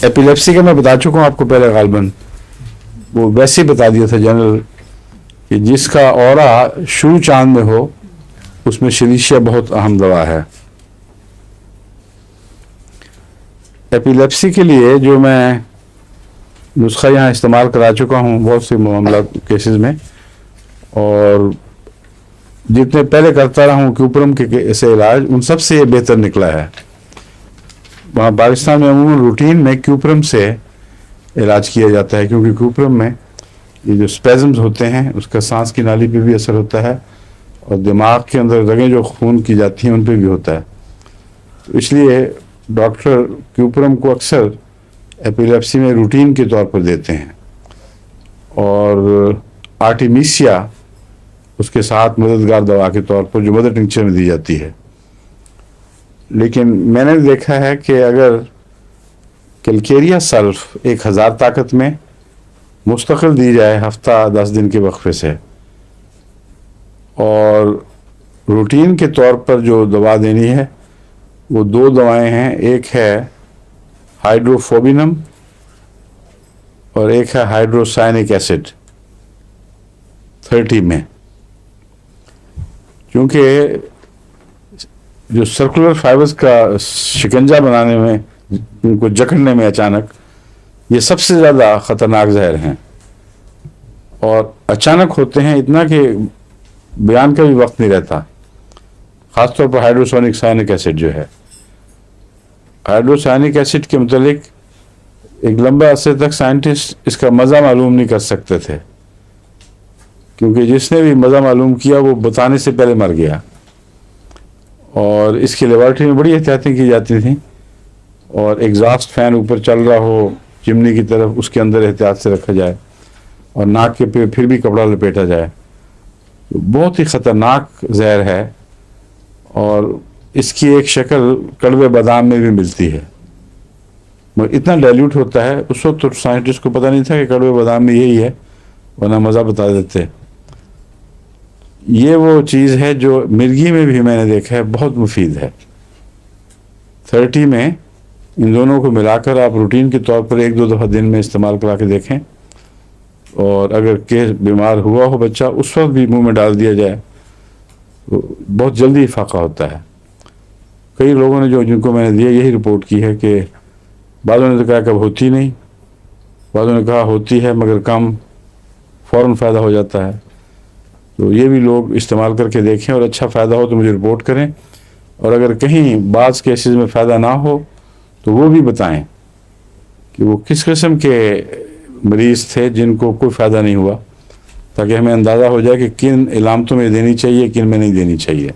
Epilepsy کا میں بتا چکا ہوں آپ کو پہلے غالباً، وہ ویسے ہی بتا دیا تھا جنرل، کہ جس کا اورا شروع چاند میں ہو اس میں شلیشیا بہت اہم دوا ہے۔ ایپیلیپسی کے لیے جو میں نسخہ یہاں استعمال کرا چکا ہوں بہت سے معاملات کیسز میں، اور جتنے پہلے کرتا رہا ہوں کیوپرم کے ایسے علاج، ان سب سے یہ بہتر نکلا ہے۔ وہاں پاکستان میں عموماً روٹین میں کیوپرم سے علاج کیا جاتا ہے، کیونکہ کیوپرم میں یہ جو اسپیزمز ہوتے ہیں اس کا سانس کی نالی پہ بھی اثر ہوتا ہے، اور دماغ کے اندر رگیں جو خون کی جاتی ہیں ان پہ بھی ہوتا ہے۔ تو اس لیے ڈاکٹر کیوپرم کو اکثر ایپیلیپسی میں روٹین کے طور پر دیتے ہیں، اور آرٹیمیسیا اس کے ساتھ مددگار دوا کے طور پر جو مدر ٹنکچر میں دی جاتی ہے۔ لیکن میں نے دیکھا ہے کہ اگر کیلکیریا سلف 1000 طاقت میں مستقل دی جائے ہفتہ 10 دن کے وقفے سے، اور روٹین کے طور پر جو دوا دینی ہے وہ 2 دوائیں ہیں، ایک ہے ہائیڈروفوبینم اور ایک ہے ہائیڈروسائنک ایسڈ 30 میں، کیونکہ جو سرکولر فائبرز کا شکنجہ بنانے میں، ان کو جکڑنے میں اچانک، یہ سب سے زیادہ خطرناک زہر ہیں، اور اچانک ہوتے ہیں اتنا کہ بیان کا بھی وقت نہیں رہتا، خاص طور پر ہائیڈروسونک سائنک ایسڈ جو ہے۔ ہائیڈروسائنک ایسڈ کے متعلق ایک لمبے عرصے تک سائنٹسٹ اس کا مزہ معلوم نہیں کر سکتے تھے، کیونکہ جس نے بھی مزہ معلوم کیا وہ بتانے سے پہلے مر گیا، اور اس کی لیبارٹری میں بڑی احتیاطیں کی جاتی تھیں، اور ایگزاسٹ فین اوپر چل رہا ہو چمنی کی طرف، اس کے اندر احتیاط سے رکھا جائے، اور ناک کے پہ پھر بھی کپڑا لپیٹا جائے۔ بہت ہی خطرناک زہر ہے، اور اس کی ایک شکل کڑوے بادام میں بھی ملتی ہے، مگر اتنا ڈائلیوٹ ہوتا ہے، اس وقت تو سائنٹسٹ کو پتہ نہیں تھا کہ کڑوے بادام میں یہی ہے، ورنہ مزہ بتا دیتے۔ یہ وہ چیز ہے جو مرگی میں بھی میں نے دیکھا ہے بہت مفید ہے۔ 30 میں ان دونوں کو ملا کر آپ روٹین کے طور پر 1-2 دفعہ دن میں استعمال کرا کے دیکھیں، اور اگر کیس بیمار ہوا ہو بچہ اس وقت بھی منہ میں ڈال دیا جائے تو بہت جلدی افاقہ ہوتا ہے۔ کئی لوگوں نے جن کو میں نے دیا یہی رپورٹ کی ہے کہ بعضوں نے تو کہا کب ہوتی نہیں، بعضوں نے کہا ہوتی ہے مگر کم، فوراً فائدہ ہو جاتا ہے۔ تو یہ بھی لوگ استعمال کر کے دیکھیں، اور اچھا فائدہ ہو تو مجھے رپورٹ کریں، اور اگر کہیں بعض کیسز میں فائدہ نہ ہو تو وہ بھی بتائیں کہ وہ کس قسم کے مریض تھے جن کو کوئی فائدہ نہیں ہوا، تاکہ ہمیں اندازہ ہو جائے کہ کن علامتوں میں دینی چاہیے، کن میں نہیں دینی چاہیے۔